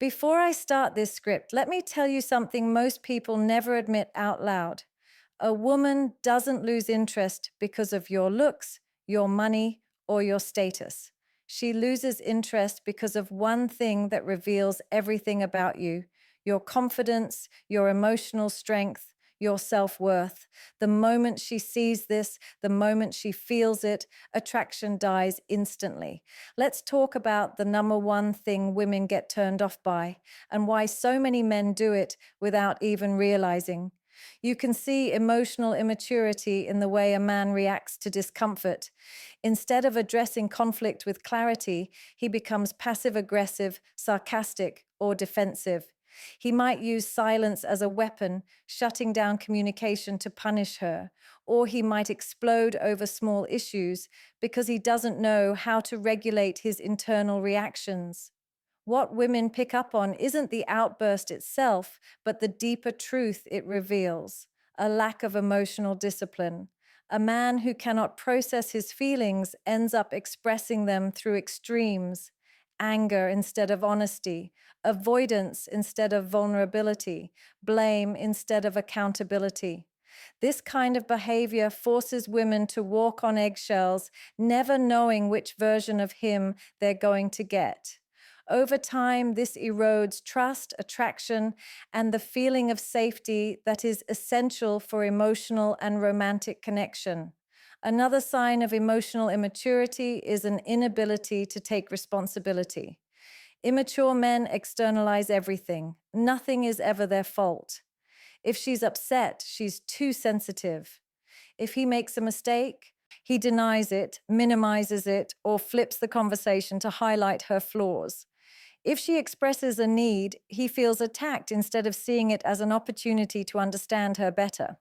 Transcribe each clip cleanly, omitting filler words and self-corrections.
Before I start this script, let me tell you something most people never admit out loud. A woman doesn't lose interest because of your looks, your money, or your status. She loses interest because of one thing that reveals everything about you: your confidence, your emotional strength, your self worth. The moment she sees this, the moment she feels it, attraction dies instantly. Let's talk about the number one thing women get turned off by and why so many men do it without even realizing. You can see emotional immaturity in the way a man reacts to discomfort. Instead of addressing conflict with clarity, he becomes passive aggressive, sarcastic, or defensive. He might use silence as a weapon, shutting down communication to punish her, or he might explode over small issues because he doesn't know how to regulate his internal reactions. What women pick up on isn't the outburst itself, but the deeper truth it reveals: a lack of emotional discipline. A man who cannot process his feelings ends up expressing them through extremes: anger instead of honesty, avoidance instead of vulnerability, blame instead of accountability. This kind of behavior forces women to walk on eggshells, never knowing which version of him they're going to get. Over time, this erodes trust, attraction, and the feeling of safety that is essential for emotional and romantic connection. Another sign of emotional immaturity is an inability to take responsibility. Immature men externalize everything. Nothing is ever their fault. If she's upset, she's too sensitive. If he makes a mistake, he denies it, minimizes it, or flips the conversation to highlight her flaws. If she expresses a need, he feels attacked instead of seeing it as an opportunity to understand her better.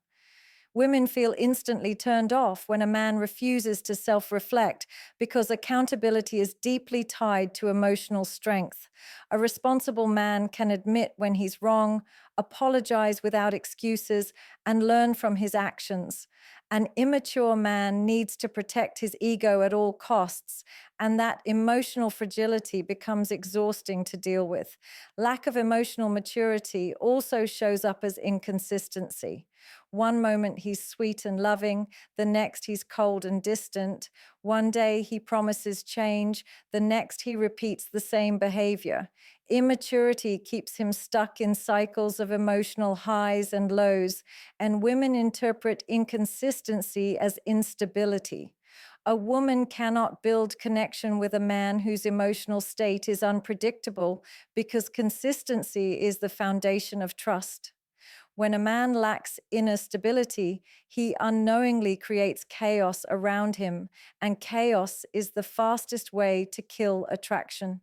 Women feel instantly turned off when a man refuses to self-reflect because accountability is deeply tied to emotional strength. A responsible man can admit when he's wrong, apologize without excuses, and learn from his actions. An immature man needs to protect his ego at all costs, and that emotional fragility becomes exhausting to deal with. Lack of emotional maturity also shows up as inconsistency. One moment he's sweet and loving, the next he's cold and distant. One day he promises change, the next he repeats the same behavior. Immaturity keeps him stuck in cycles of emotional highs and lows, and women interpret inconsistency as instability. A woman cannot build connection with a man whose emotional state is unpredictable because consistency is the foundation of trust. When a man lacks inner stability, he unknowingly creates chaos around him, and chaos is the fastest way to kill attraction.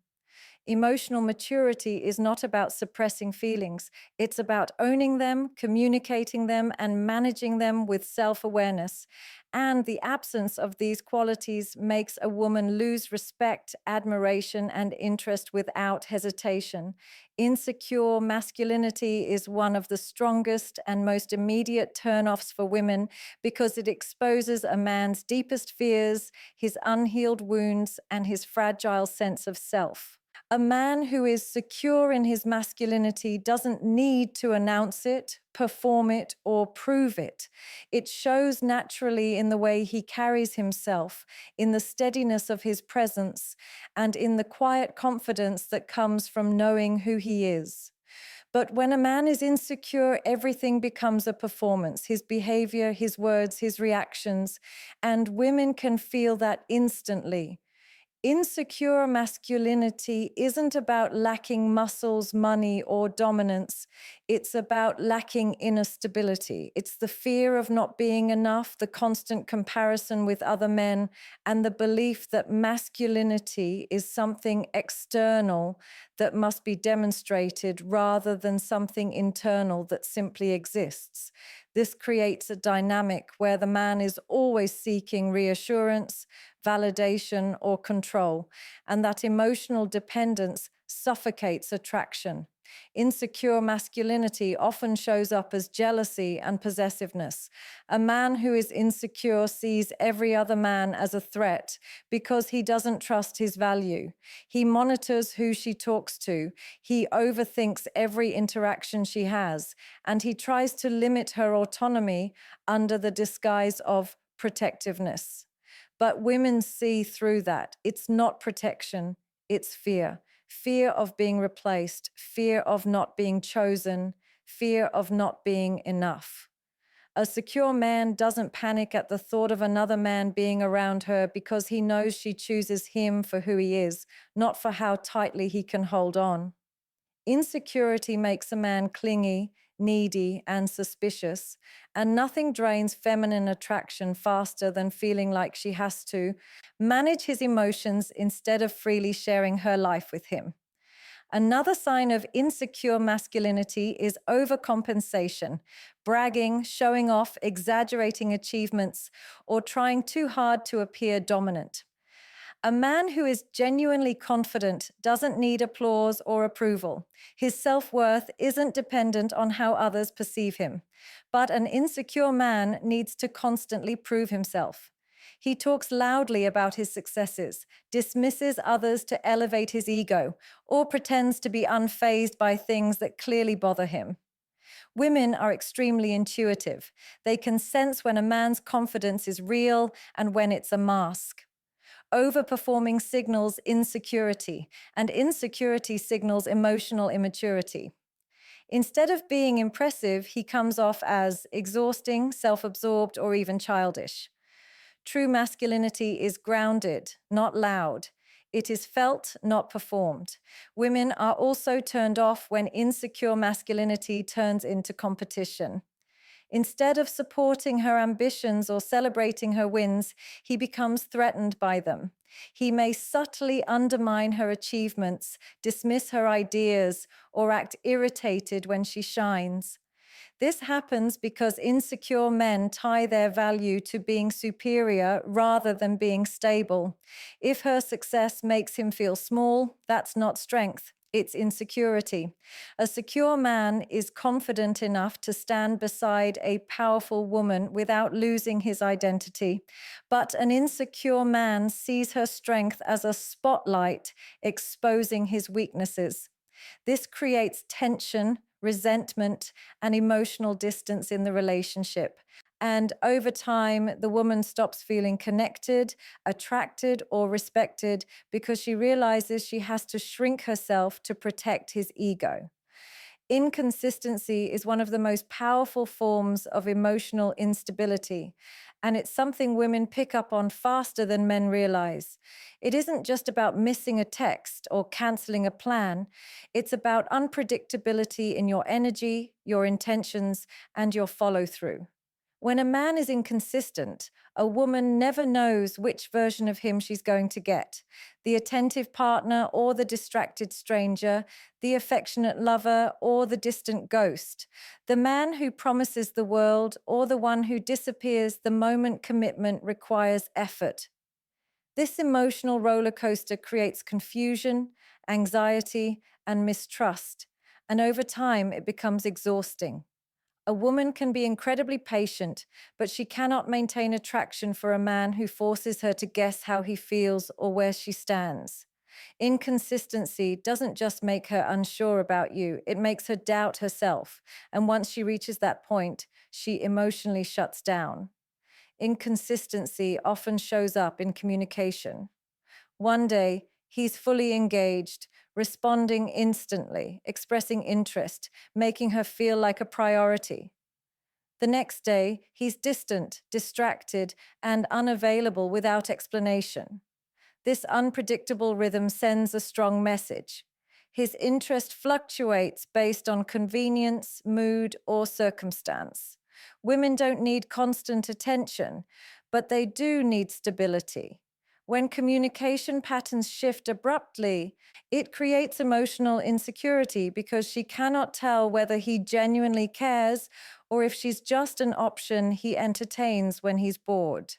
Emotional maturity is not about suppressing feelings. It's about owning them, communicating them, and managing them with self-awareness. And the absence of these qualities makes a woman lose respect, admiration, and interest without hesitation. Insecure masculinity is one of the strongest and most immediate turnoffs for women because it exposes a man's deepest fears, his unhealed wounds, and his fragile sense of self. A man who is secure in his masculinity doesn't need to announce it, perform it, or prove it. It shows naturally in the way he carries himself, in the steadiness of his presence, and in the quiet confidence that comes from knowing who he is. But when a man is insecure, everything becomes a performance: his behavior, his words, his reactions, and women can feel that instantly. Insecure masculinity isn't about lacking muscles, money, or dominance. It's about lacking inner stability. It's the fear of not being enough, the constant comparison with other men, and the belief that masculinity is something external that must be demonstrated rather than something internal that simply exists. This creates a dynamic where the man is always seeking reassurance, validation, or control, and that emotional dependence suffocates attraction. Insecure masculinity often shows up as jealousy and possessiveness. A man who is insecure sees every other man as a threat because he doesn't trust his value. He monitors who she talks to, he overthinks every interaction she has, and he tries to limit her autonomy under the disguise of protectiveness. But women see through that. It's not protection, it's fear. Fear of being replaced, fear of not being chosen, fear of not being enough. A secure man doesn't panic at the thought of another man being around her because he knows she chooses him for who he is, not for how tightly he can hold on. Insecurity makes a man clingy, needy, and suspicious, and nothing drains feminine attraction faster than feeling like she has to manage his emotions instead of freely sharing her life with him. Another sign of insecure masculinity is overcompensation, bragging, showing off, exaggerating achievements, or trying too hard to appear dominant. A man who is genuinely confident doesn't need applause or approval. His self-worth isn't dependent on how others perceive him. But an insecure man needs to constantly prove himself. He talks loudly about his successes, dismisses others to elevate his ego, or pretends to be unfazed by things that clearly bother him. Women are extremely intuitive. They can sense when a man's confidence is real and when it's a mask. Overperforming signals insecurity, and insecurity signals emotional immaturity. Instead of being impressive, he comes off as exhausting, self-absorbed, or even childish. True masculinity is grounded, not loud. It is felt, not performed. Women are also turned off when insecure masculinity turns into competition. Instead of supporting her ambitions or celebrating her wins, he becomes threatened by them. He may subtly undermine her achievements, dismiss her ideas, or act irritated when she shines. This happens because insecure men tie their value to being superior rather than being stable. If her success makes him feel small, that's not strength. It's insecurity. A secure man is confident enough to stand beside a powerful woman without losing his identity. But an insecure man sees her strength as a spotlight exposing his weaknesses. This creates tension, resentment, and emotional distance in the relationship. And over time, the woman stops feeling connected, attracted, or respected because she realizes she has to shrink herself to protect his ego. Inconsistency is one of the most powerful forms of emotional instability, and it's something women pick up on faster than men realize. It isn't just about missing a text or canceling a plan. It's about unpredictability in your energy, your intentions, and your follow-through. When a man is inconsistent, a woman never knows which version of him she's going to get: the attentive partner or the distracted stranger, the affectionate lover or the distant ghost, the man who promises the world or the one who disappears the moment commitment requires effort. This emotional roller coaster creates confusion, anxiety, and mistrust, and over time it becomes exhausting. A woman can be incredibly patient, but she cannot maintain attraction for a man who forces her to guess how he feels or where she stands. Inconsistency doesn't just make her unsure about you, it makes her doubt herself. And once she reaches that point, she emotionally shuts down. Inconsistency often shows up in communication. One day, he's fully engaged, responding instantly, expressing interest, making her feel like a priority. The next day, he's distant, distracted, and unavailable without explanation. This unpredictable rhythm sends a strong message. His interest fluctuates based on convenience, mood, or circumstance. Women don't need constant attention, but they do need stability. When communication patterns shift abruptly, it creates emotional insecurity because she cannot tell whether he genuinely cares or if she's just an option he entertains when he's bored.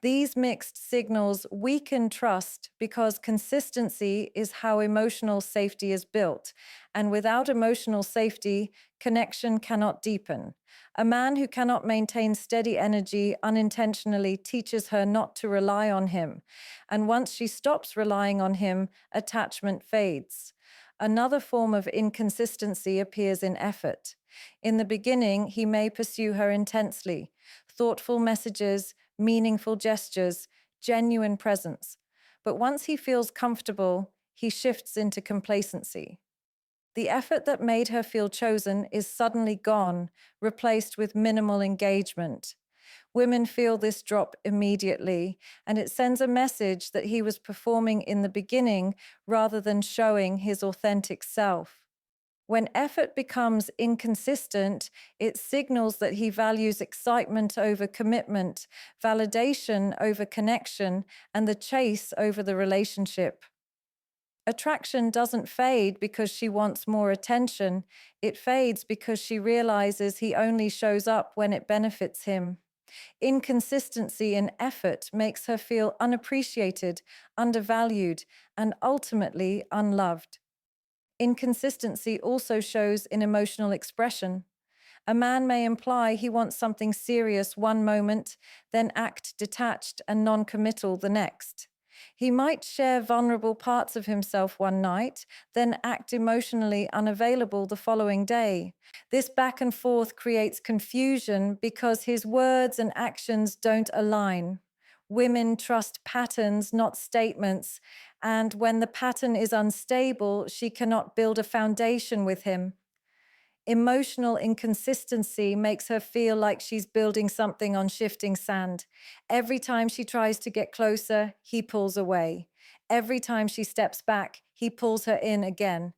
These mixed signals weaken trust because consistency is how emotional safety is built. And without emotional safety, connection cannot deepen. A man who cannot maintain steady energy unintentionally teaches her not to rely on him. And once she stops relying on him, attachment fades. Another form of inconsistency appears in effort. In the beginning, he may pursue her intensely, thoughtful messages, meaningful gestures, genuine presence. But once he feels comfortable, he shifts into complacency. The effort that made her feel chosen is suddenly gone, replaced with minimal engagement. Women feel this drop immediately, and it sends a message that he was performing in the beginning rather than showing his authentic self. When effort becomes inconsistent, it signals that he values excitement over commitment, validation over connection, and the chase over the relationship. Attraction doesn't fade because she wants more attention. It fades because she realizes he only shows up when it benefits him. Inconsistency in effort makes her feel unappreciated, undervalued, and ultimately unloved. Inconsistency also shows in emotional expression. A man may imply he wants something serious one moment, then act detached and non-committal the next. He might share vulnerable parts of himself one night, then act emotionally unavailable the following day. This back and forth creates confusion because his words and actions don't align. Women trust patterns, not statements, and when the pattern is unstable, she cannot build a foundation with him. Emotional inconsistency makes her feel like she's building something on shifting sand. Every time she tries to get closer, he pulls away. Every time she steps back, he pulls her in again.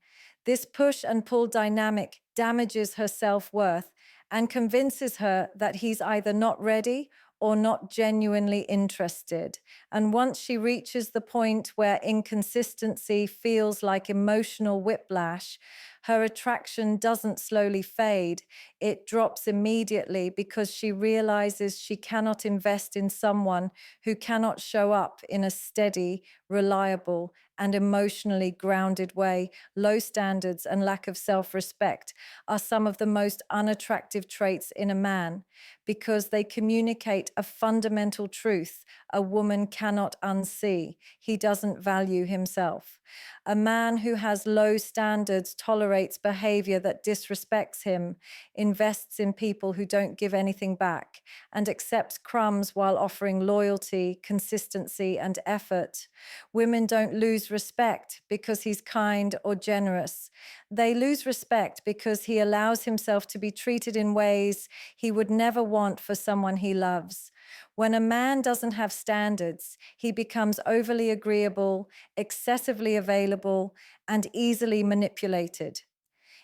This push and pull dynamic damages her self-worth and convinces her that he's either not ready or not genuinely interested. And once she reaches the point where inconsistency feels like emotional whiplash, her attraction doesn't slowly fade. It drops immediately because she realizes she cannot invest in someone who cannot show up in a steady, reliable, and emotionally grounded way. Low standards and lack of self-respect are some of the most unattractive traits in a man because they communicate a fundamental truth a woman cannot unsee. He doesn't value himself. A man who has low standards tolerates behavior that disrespects him, invests in people who don't give anything back, and accepts crumbs while offering loyalty, consistency, and effort. Women don't lose respect because he's kind or generous. They lose respect because he allows himself to be treated in ways he would never want for someone he loves. When a man doesn't have standards, he becomes overly agreeable, excessively available, and easily manipulated.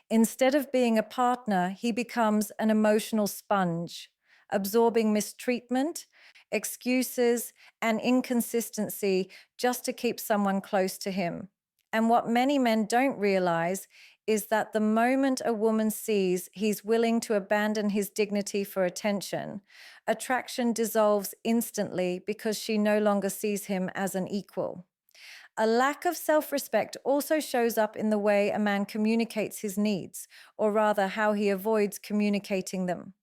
Instead of being a partner, he becomes an emotional sponge, absorbing mistreatment, excuses, and inconsistency just to keep someone close to him. And what many men don't realize is that the moment a woman sees he's willing to abandon his dignity for attention, attraction dissolves instantly because she no longer sees him as an equal. A lack of self-respect also shows up in the way a man communicates his needs, or rather how he avoids communicating them.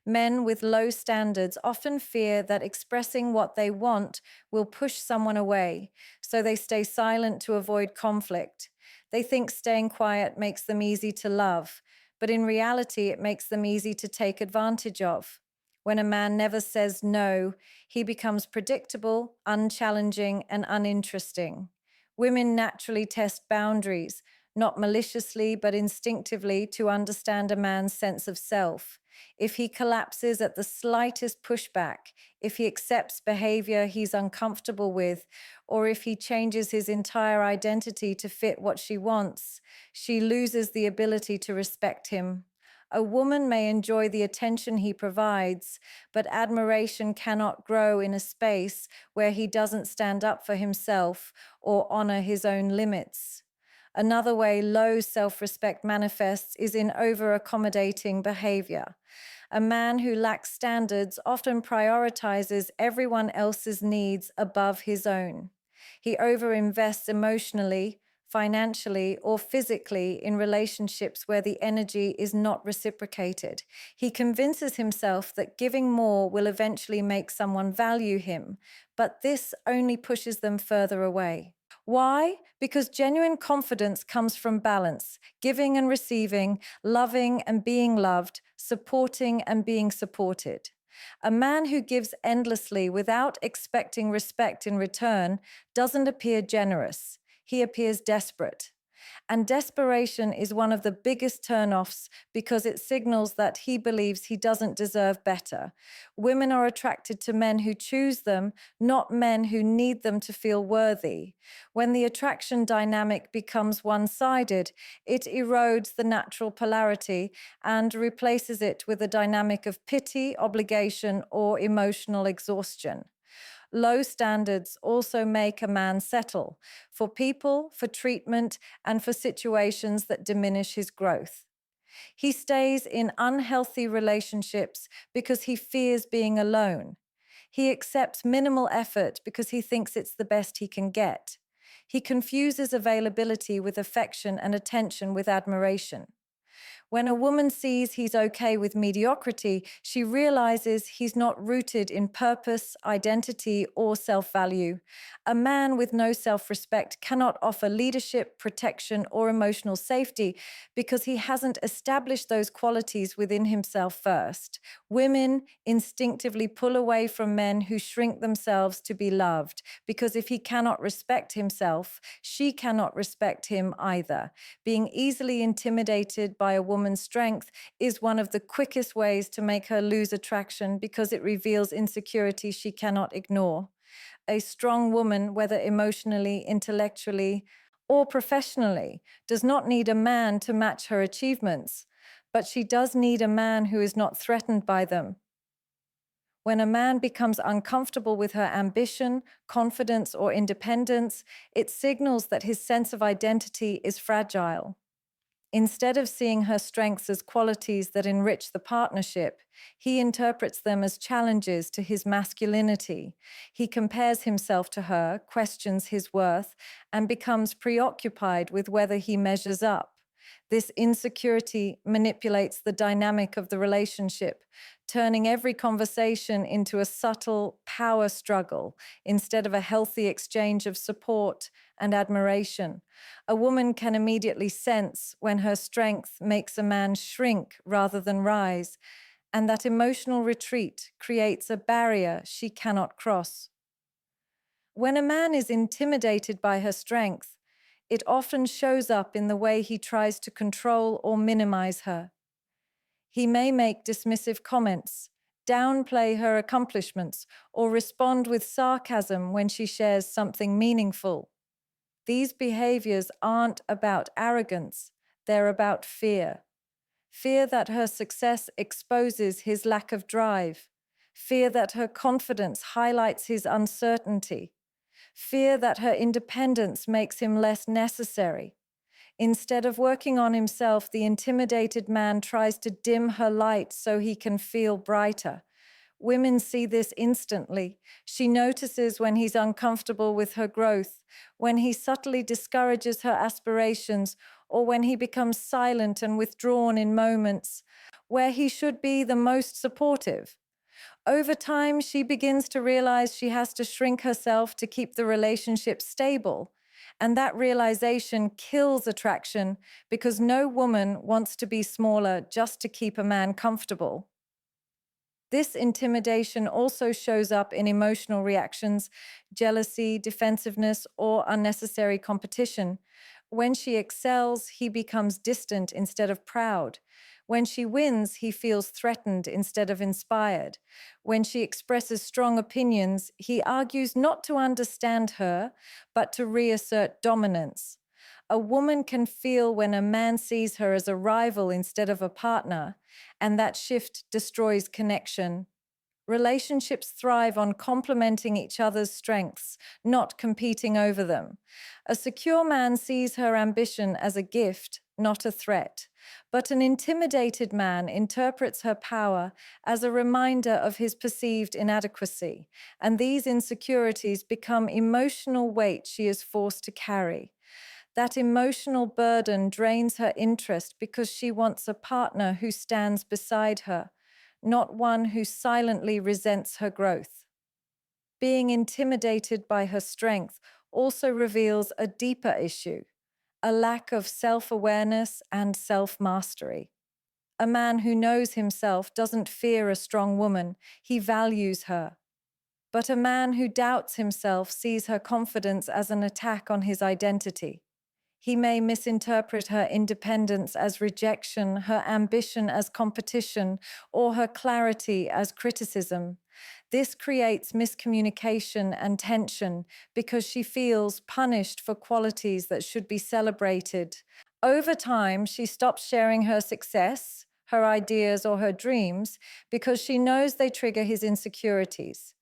Men with low standards often fear that expressing what they want will push someone away, so they stay silent to avoid conflict. They think staying quiet makes them easy to love, but in reality, it makes them easy to take advantage of. When a man never says no, he becomes predictable, unchallenging, and uninteresting. Women naturally test boundaries, not maliciously but instinctively, to understand a man's sense of self. If he collapses at the slightest pushback, if he accepts behavior he's uncomfortable with, or if he changes his entire identity to fit what she wants, she loses the ability to respect him. A woman may enjoy the attention he provides, but admiration cannot grow in a space where he doesn't stand up for himself or honor his own limits. Another way low self-respect manifests is in over-accommodating behavior. A man who lacks standards often prioritizes everyone else's needs above his own. He overinvests emotionally, financially, or physically in relationships where the energy is not reciprocated. He convinces himself that giving more will eventually make someone value him, but this only pushes them further away. Why? Because genuine confidence comes from balance, giving and receiving, loving and being loved, supporting and being supported. A man who gives endlessly without expecting respect in return doesn't appear generous. He appears desperate. And desperation is one of the biggest turnoffs because it signals that he believes he doesn't deserve better. Women are attracted to men who choose them, not men who need them to feel worthy. When the attraction dynamic becomes one-sided, it erodes the natural polarity and replaces it with a dynamic of pity, obligation, or emotional exhaustion. Low standards also make a man settle for people, for treatment, and for situations that diminish his growth. He stays in unhealthy relationships because he fears being alone. He accepts minimal effort because he thinks it's the best he can get. He confuses availability with affection and attention with admiration. When a woman sees he's okay with mediocrity, she realizes he's not rooted in purpose, identity, or self-value. A man with no self-respect cannot offer leadership, protection, or emotional safety because he hasn't established those qualities within himself first. Women instinctively pull away from men who shrink themselves to be loved because if he cannot respect himself, she cannot respect him either. Being easily intimidated by a woman's strength is one of the quickest ways to make her lose attraction because it reveals insecurity she cannot ignore. A strong woman, whether emotionally, intellectually, or professionally, does not need a man to match her achievements, but she does need a man who is not threatened by them. When a man becomes uncomfortable with her ambition, confidence, or independence, it signals that his sense of identity is fragile. Instead of seeing her strengths as qualities that enrich the partnership, he interprets them as challenges to his masculinity. He compares himself to her, questions his worth, and becomes preoccupied with whether he measures up. This insecurity manipulates the dynamic of the relationship, turning every conversation into a subtle power struggle instead of a healthy exchange of support and admiration. A woman can immediately sense when her strength makes a man shrink rather than rise, and that emotional retreat creates a barrier she cannot cross. When a man is intimidated by her strength, it often shows up in the way he tries to control or minimize her. He may make dismissive comments, downplay her accomplishments, or respond with sarcasm when she shares something meaningful. These behaviors aren't about arrogance, they're about fear. Fear that her success exposes his lack of drive. Fear that her confidence highlights his uncertainty. Fear that her independence makes him less necessary. Instead of working on himself, the intimidated man tries to dim her light so he can feel brighter. Women see this instantly. She notices when he's uncomfortable with her growth, when he subtly discourages her aspirations, or when he becomes silent and withdrawn in moments where he should be the most supportive. Over time, she begins to realize she has to shrink herself to keep the relationship stable. And that realization kills attraction because no woman wants to be smaller just to keep a man comfortable. This intimidation also shows up in emotional reactions, jealousy, defensiveness, or unnecessary competition. When she excels, he becomes distant instead of proud. When she wins, he feels threatened instead of inspired. When she expresses strong opinions, he argues not to understand her, but to reassert dominance. A woman can feel when a man sees her as a rival instead of a partner, and that shift destroys connection. Relationships thrive on complementing each other's strengths, not competing over them. A secure man sees her ambition as a gift, not a threat. But an intimidated man interprets her power as a reminder of his perceived inadequacy, and these insecurities become emotional weight she is forced to carry. That emotional burden drains her interest because she wants a partner who stands beside her, not one who silently resents her growth. Being intimidated by her strength also reveals a deeper issue, a lack of self-awareness and self-mastery. A man who knows himself doesn't fear a strong woman, he values her. But a man who doubts himself sees her confidence as an attack on his identity. He may misinterpret her independence as rejection, her ambition as competition, or her clarity as criticism. This creates miscommunication and tension because she feels punished for qualities that should be celebrated. Over time, she stops sharing her success, her ideas, or her dreams because she knows they trigger his insecurities.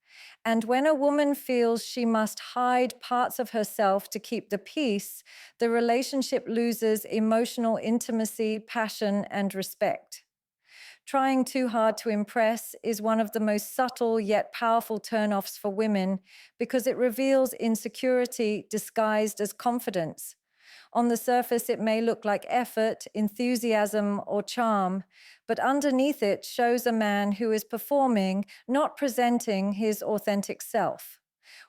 And when a woman feels she must hide parts of herself to keep the peace, the relationship loses emotional intimacy, passion, and respect. Trying too hard to impress is one of the most subtle yet powerful turnoffs for women because it reveals insecurity disguised as confidence. On the surface, it may look like effort, enthusiasm, or charm, but underneath it shows a man who is performing, not presenting his authentic self.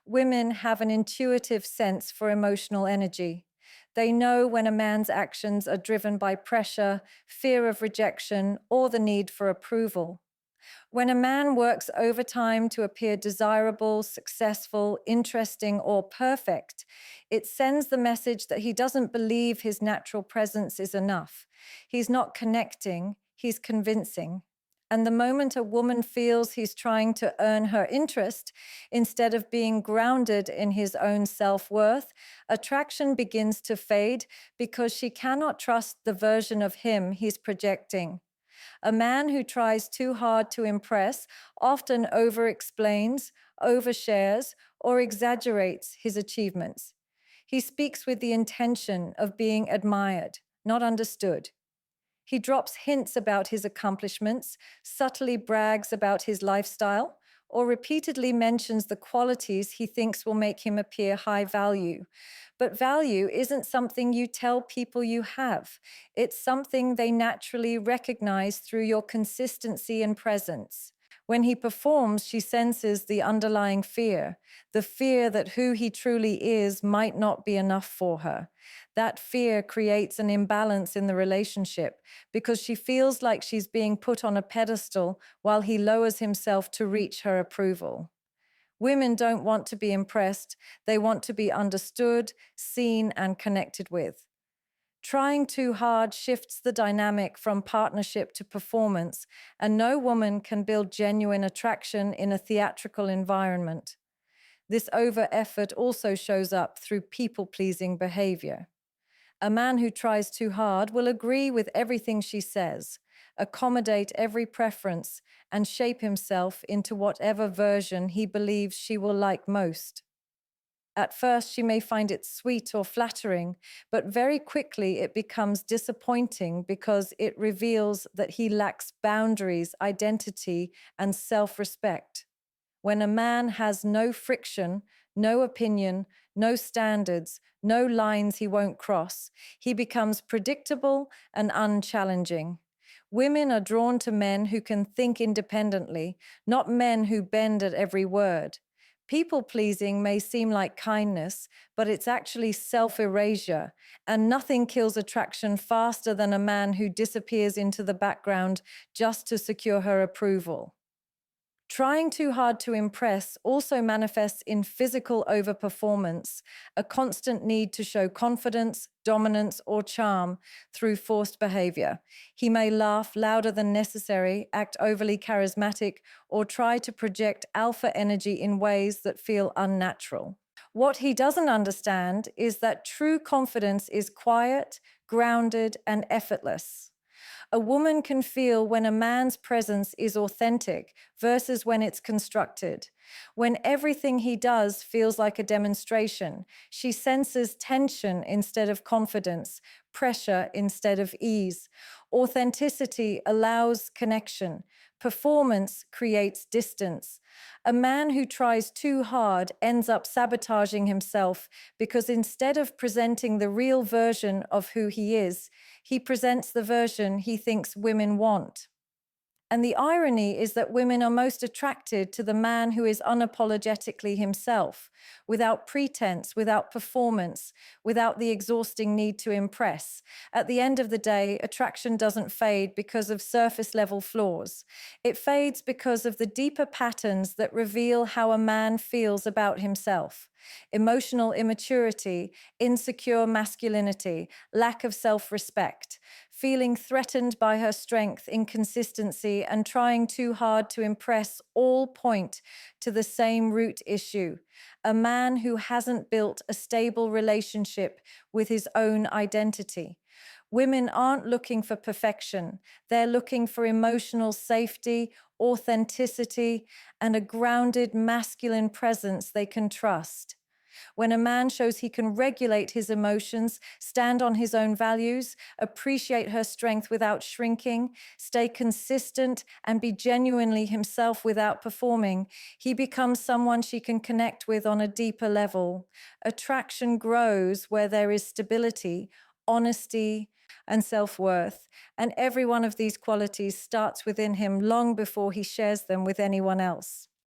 Women have an intuitive sense for emotional energy. They know when a man's actions are driven by pressure, fear of rejection, or the need for approval. When a man works overtime to appear desirable, successful, interesting, or perfect, it sends the message that he doesn't believe his natural presence is enough. He's not connecting, he's convincing. And the moment a woman feels he's trying to earn her interest instead of being grounded in his own self-worth, attraction begins to fade because she cannot trust the version of him he's projecting. A man who tries too hard to impress often over-explains, overshares, or exaggerates his achievements. He speaks with the intention of being admired, not understood. He drops hints about his accomplishments, subtly brags about his lifestyle, or repeatedly mentions the qualities he thinks will make him appear high value. But value isn't something you tell people you have. It's something they naturally recognize through your consistency and presence. When he performs, she senses the underlying fear, the fear that who he truly is might not be enough for her. That fear creates an imbalance in the relationship because she feels like she's being put on a pedestal while he lowers himself to reach her approval. Women don't want to be impressed. They want to be understood, seen, and connected with. Trying too hard shifts the dynamic from partnership to performance, and no woman can build genuine attraction in a theatrical environment. This over-effort also shows up through people-pleasing behavior. A man who tries too hard will agree with everything she says, accommodate every preference, and shape himself into whatever version he believes she will like most. At first, she may find it sweet or flattering, but very quickly it becomes disappointing because it reveals that he lacks boundaries, identity, and self-respect. When a man has no friction, no opinion, no standards, no lines he won't cross, he becomes predictable and unchallenging. Women are drawn to men who can think independently, not men who bend at every word. People-pleasing may seem like kindness, but it's actually self-erasure, and nothing kills attraction faster than a man who disappears into the background just to secure her approval. Trying too hard to impress also manifests in physical overperformance, a constant need to show confidence, dominance, or charm through forced behavior. He may laugh louder than necessary, act overly charismatic, or try to project alpha energy in ways that feel unnatural. What he doesn't understand is that true confidence is quiet, grounded, and effortless. A woman can feel when a man's presence is authentic versus when it's constructed. When everything he does feels like a demonstration, she senses tension instead of confidence, pressure instead of ease. Authenticity allows connection. Performance creates distance. A man who tries too hard ends up sabotaging himself because instead of presenting the real version of who he is, he presents the version he thinks women want. And the irony is that women are most attracted to the man who is unapologetically himself, without pretense, without performance, without the exhausting need to impress. At the end of the day, attraction doesn't fade because of surface level flaws. It fades because of the deeper patterns that reveal how a man feels about himself. Emotional immaturity, insecure masculinity, lack of self-respect, feeling threatened by her strength, inconsistency, and trying too hard to impress all point to the same root issue. A man who hasn't built a stable relationship with his own identity. Women aren't looking for perfection. They're looking for emotional safety, authenticity, and a grounded masculine presence they can trust. When a man shows he can regulate his emotions, stand on his own values, appreciate her strength without shrinking, stay consistent, and be genuinely himself without performing, he becomes someone she can connect with on a deeper level. Attraction grows where there is stability, honesty, and self-worth. And every one of these qualities starts within him long before he shares them with anyone else.